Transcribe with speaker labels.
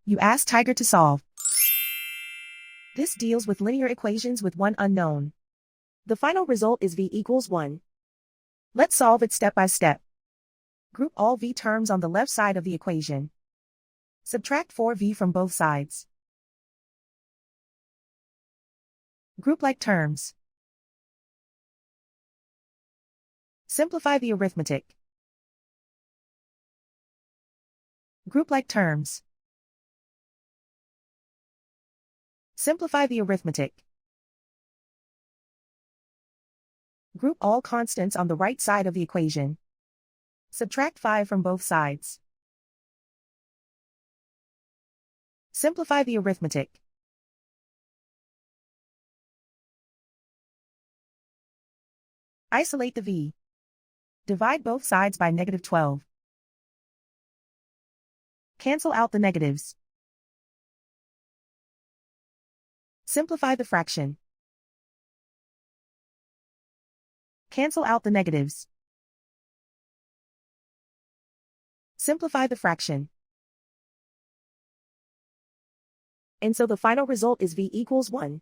Speaker 1: You ask Tiger to solve. This deals with linear equations with one unknown. The final result is v equals 1. Let's solve it step by step. Group all v terms on the left side of the equation. Subtract 4v from both sides. Group like terms. Simplify the arithmetic. Group like terms. Simplify the arithmetic. Group all constants on the right side of the equation. Subtract 5 from both sides. Simplify the arithmetic. Isolate the v. Divide both sides by -12. Cancel out the negatives. Simplify the fraction. Cancel out the negatives. Simplify the fraction. And so the final result is v equals 1.